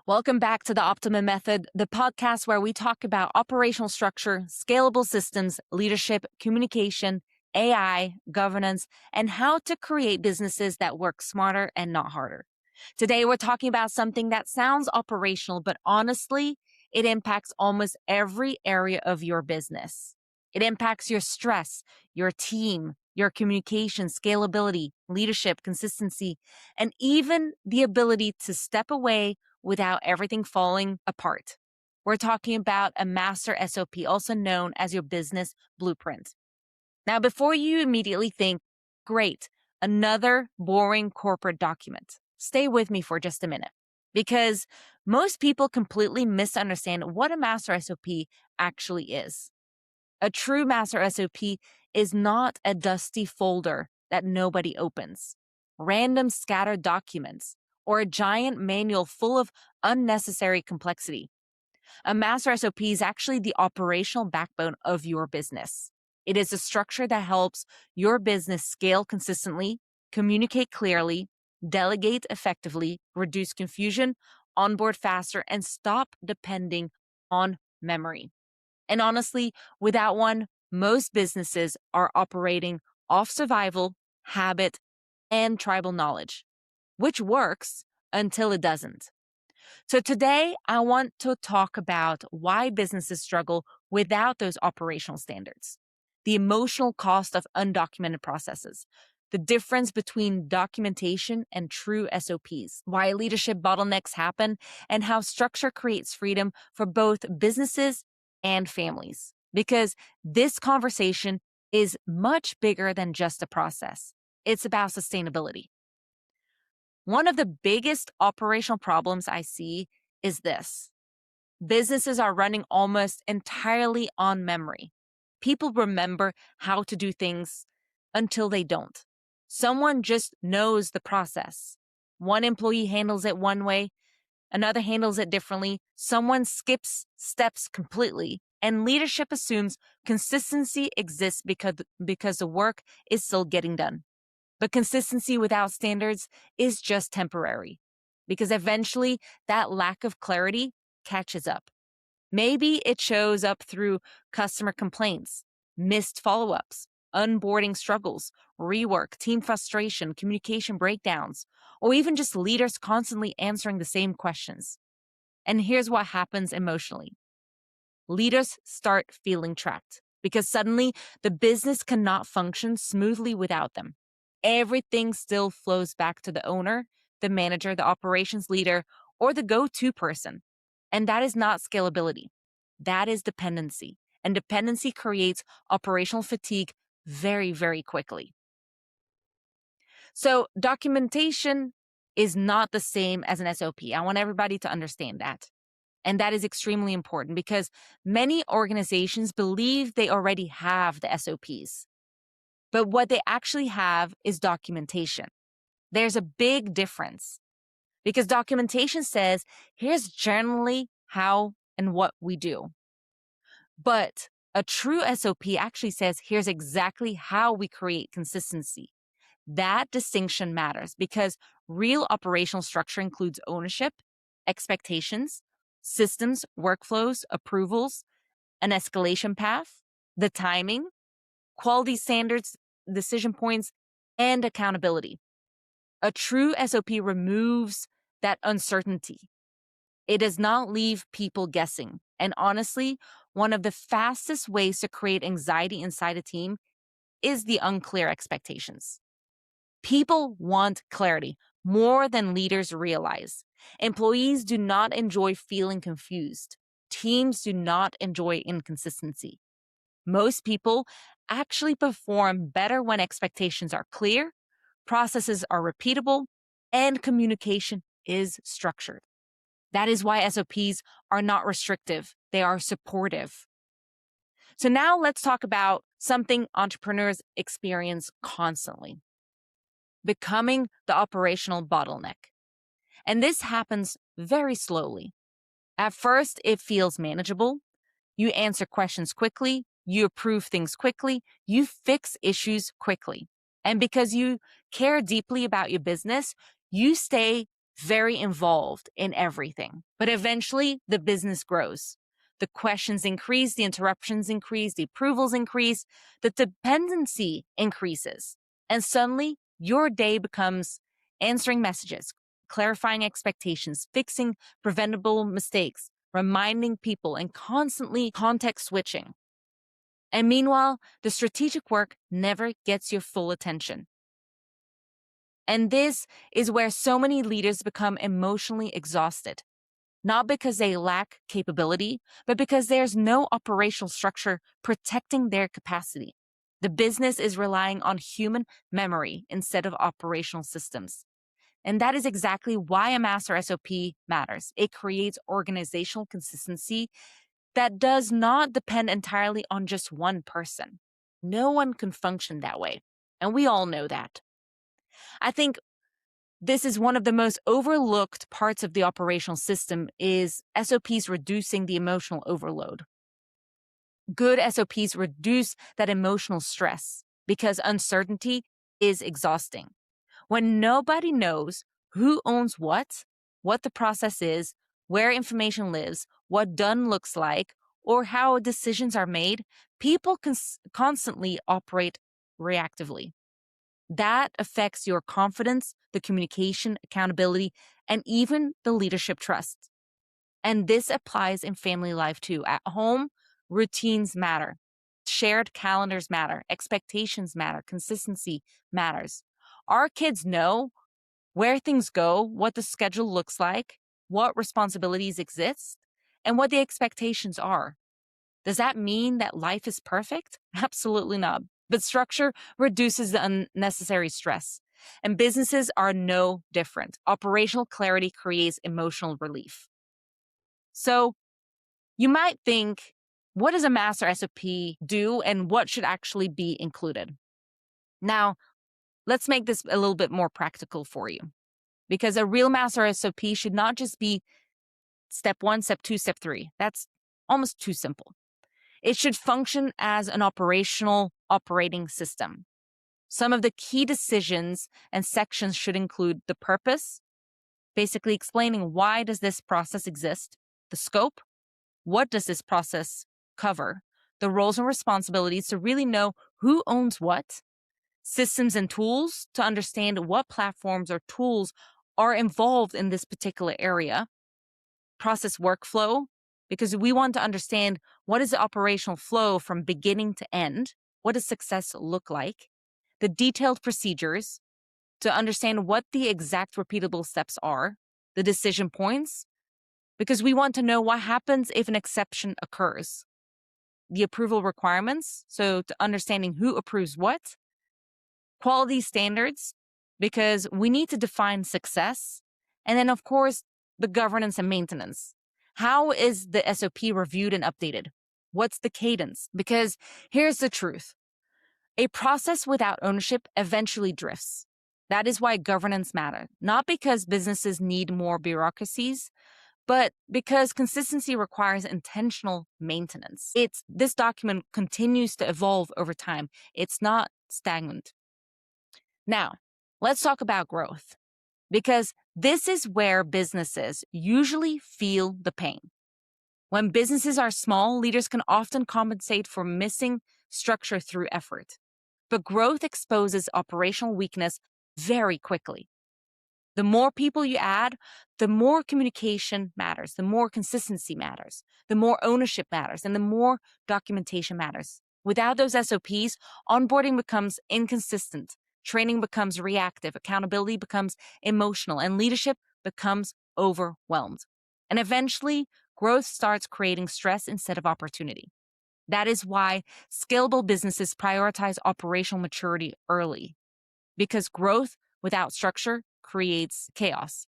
Welcome back to the Optima Method, the podcast where we talk about operational structure, scalable systems, leadership, communication, AI, governance, and how to create businesses that work smarter and not harder. Today, we're talking about something that sounds operational, but honestly, it impacts almost every area of your business. It impacts your stress, your team, your communication, scalability, leadership, consistency, and even the ability to step away without everything falling apart. We're talking about a Master SOP, also known as your business blueprint. Now, before you immediately think, great, another boring corporate document, stay with me for just a minute, because most people completely misunderstand what a Master SOP actually is. A true Master SOP is not a dusty folder that nobody opens, random scattered documents, or a giant manual full of unnecessary complexity. A Master SOP is actually the operational backbone of your business. It is a structure that helps your business scale consistently, communicate clearly, delegate effectively, reduce confusion, onboard faster, and stop depending on memory. And honestly, without one, most businesses are operating off survival, habit, and tribal knowledge, which works until it doesn't. So today, I want to talk about why businesses struggle without those operational standards, the emotional cost of undocumented processes, the difference between documentation and true SOPs, why leadership bottlenecks happen, and how structure creates freedom for both businesses and families. Because this conversation is much bigger than just a process. It's about sustainability. One of the biggest operational problems I see is this. Businesses are running almost entirely on memory. People remember how to do things until they don't. Someone just knows the process. One employee handles it one way, another handles it differently, someone skips steps completely, and leadership assumes consistency exists because the work is still getting done. But consistency without standards is just temporary, because eventually that lack of clarity catches up. Maybe it shows up through customer complaints, missed follow-ups, onboarding struggles, rework, team frustration, communication breakdowns, or even just leaders constantly answering the same questions. And here's what happens emotionally. Leaders start feeling trapped because suddenly the business cannot function smoothly without them. Everything still flows back to the owner, the manager, the operations leader, or the go-to person. And that is not scalability. That is dependency. And dependency creates operational fatigue very, very quickly. So documentation is not the same as an SOP. I want everybody to understand that. And that is extremely important because many organizations believe they already have the SOPs. But what they actually have is documentation. There's a big difference because documentation says, here's generally how and what we do. But a true SOP actually says, here's exactly how we create consistency. That distinction matters because real operational structure includes ownership, expectations, systems, workflows, approvals, an escalation path, the timing, quality standards, decision points, and accountability. A true SOP removes that uncertainty. It does not leave people guessing. And honestly, one of the fastest ways to create anxiety inside a team is the unclear expectations. People want clarity more than leaders realize. Employees do not enjoy feeling confused. Teams do not enjoy inconsistency. Most people actually perform better when expectations are clear, processes are repeatable, and communication is structured. That is why SOPs are not restrictive. They are supportive. So now let's talk about something entrepreneurs experience constantly: becoming the operational bottleneck. And this happens very slowly. At first, it feels manageable. You answer questions quickly. You approve things quickly. You fix issues quickly. And because you care deeply about your business, you stay very involved in everything. But eventually, the business grows. The questions increase, the interruptions increase, the approvals increase, the dependency increases. And suddenly, your day becomes answering messages, clarifying expectations, fixing preventable mistakes, reminding people, and constantly context switching. And meanwhile, the strategic work never gets your full attention. And this is where so many leaders become emotionally exhausted, not because they lack capability, but because there's no operational structure protecting their capacity. The business is relying on human memory instead of operational systems. And that is exactly why a master SOP matters. It creates organizational consistency that does not depend entirely on just one person. No one can function that way. And we all know that. I think this is one of the most overlooked parts of the operational system is SOPs reducing the emotional overload. Good SOPs reduce that emotional stress because uncertainty is exhausting. When nobody knows who owns what the process is, where information lives, what done looks like, or how decisions are made, people constantly operate reactively. That affects your confidence, the communication, accountability, and even the leadership trust. And this applies in family life too. At home, routines matter. Shared calendars matter. Expectations matter. Consistency matters. Our kids know where things go, what the schedule looks like, what responsibilities exist, and what the expectations are. Does that mean that life is perfect? Absolutely not. But structure reduces the unnecessary stress. And businesses are no different. Operational clarity creates emotional relief. So you might think, what does a master SOP do and what should actually be included? Now, let's make this a little bit more practical for you. Because a real master SOP should not just be step 1, step 2, step 3. That's almost too simple. It should function as an operating system. Some of the key decisions and sections should include the purpose, basically explaining why does this process exist, the scope, what does this process cover, the roles and responsibilities to really know who owns what, systems and tools to understand what platforms or tools are involved in this particular area, process workflow, because we want to understand what is the operational flow from beginning to end, what does success look like, the detailed procedures to understand what the exact repeatable steps are, the decision points, because we want to know what happens if an exception occurs, the approval requirements, so to understanding who approves what, quality standards, because we need to define success, and then, of course, the governance and maintenance. How is the SOP reviewed and updated? What's the cadence? Because here's the truth. A process without ownership eventually drifts. That is why governance matters, not because businesses need more bureaucracies, but because consistency requires intentional maintenance. This document continues to evolve over time. It's not stagnant. Now, let's talk about growth, because this is where businesses usually feel the pain. When businesses are small, leaders can often compensate for missing structure through effort. But growth exposes operational weakness very quickly. The more people you add, the more communication matters, the more consistency matters, the more ownership matters, and the more documentation matters. Without those SOPs, onboarding becomes inconsistent, training becomes reactive, accountability becomes emotional, and leadership becomes overwhelmed. And eventually, growth starts creating stress instead of opportunity. That is why scalable businesses prioritize operational maturity early, because growth without structure creates chaos.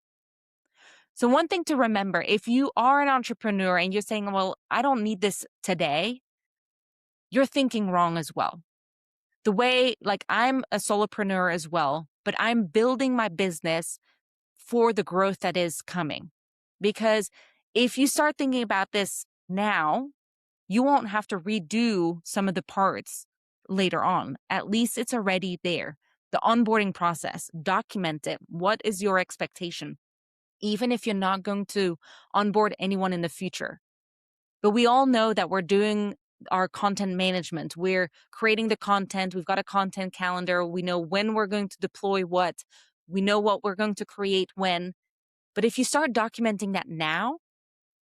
So one thing to remember, if you are an entrepreneur and you're saying, well, I don't need this today, you're thinking wrong as well. The way, like I'm a solopreneur as well, but I'm building my business for the growth that is coming. Because if you start thinking about this now, you won't have to redo some of the parts later on. At least it's already there. The onboarding process, document it. What is your expectation? even if you're not going to onboard anyone in the future. But we all know that we're doing our content management. We're creating the content. We've got a content calendar. We know when we're going to deploy what. We know what we're going to create when. But if you start documenting that now,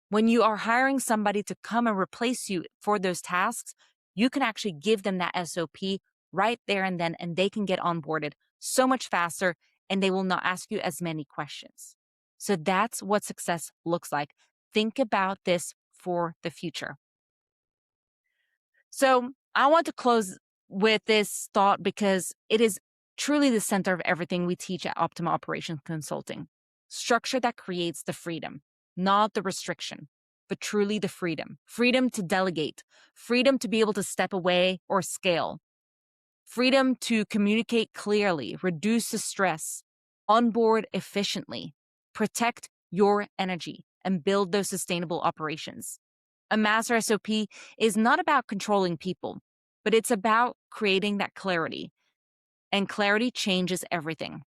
when you are hiring somebody to come and replace you for those tasks, you can actually give them that SOP right there and then, and they can get onboarded so much faster, and they will not ask you as many questions. So that's what success looks like. Think about this for the future. So I want to close with this thought because it is truly the center of everything we teach at Optima Operations Consulting. Structure that creates the freedom, not the restriction, but truly the freedom. Freedom to delegate, freedom to be able to step away or scale, freedom to communicate clearly, reduce the stress, onboard efficiently, protect your energy, and build those sustainable operations. A master SOP is not about controlling people, but it's about creating that clarity. And clarity changes everything.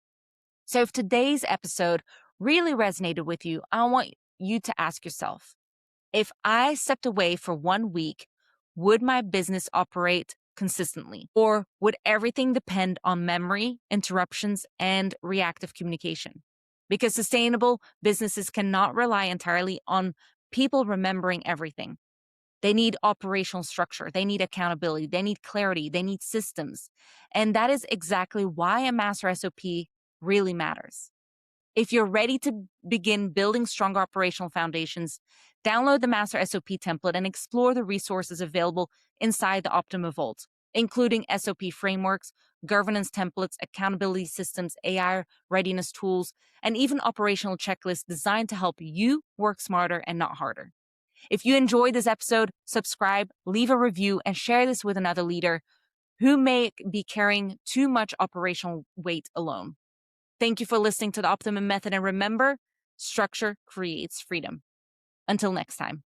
So if today's episode really resonated with you, I want you to ask yourself, if I stepped away for 1 week, would my business operate consistently? Or would everything depend on memory, interruptions, and reactive communication? Because sustainable businesses cannot rely entirely on people remembering everything. They need operational structure. They need accountability. They need clarity. They need systems. And that is exactly why a master SOP really matters. If you're ready to begin building stronger operational foundations, download the Master SOP template and explore the resources available inside the Optima Vault, including SOP frameworks, governance templates, accountability systems, AI readiness tools, and even operational checklists designed to help you work smarter and not harder. If you enjoyed this episode, subscribe, leave a review, and share this with another leader who may be carrying too much operational weight alone. Thank you for listening to the Optima Method, and remember, structure creates freedom. Until next time.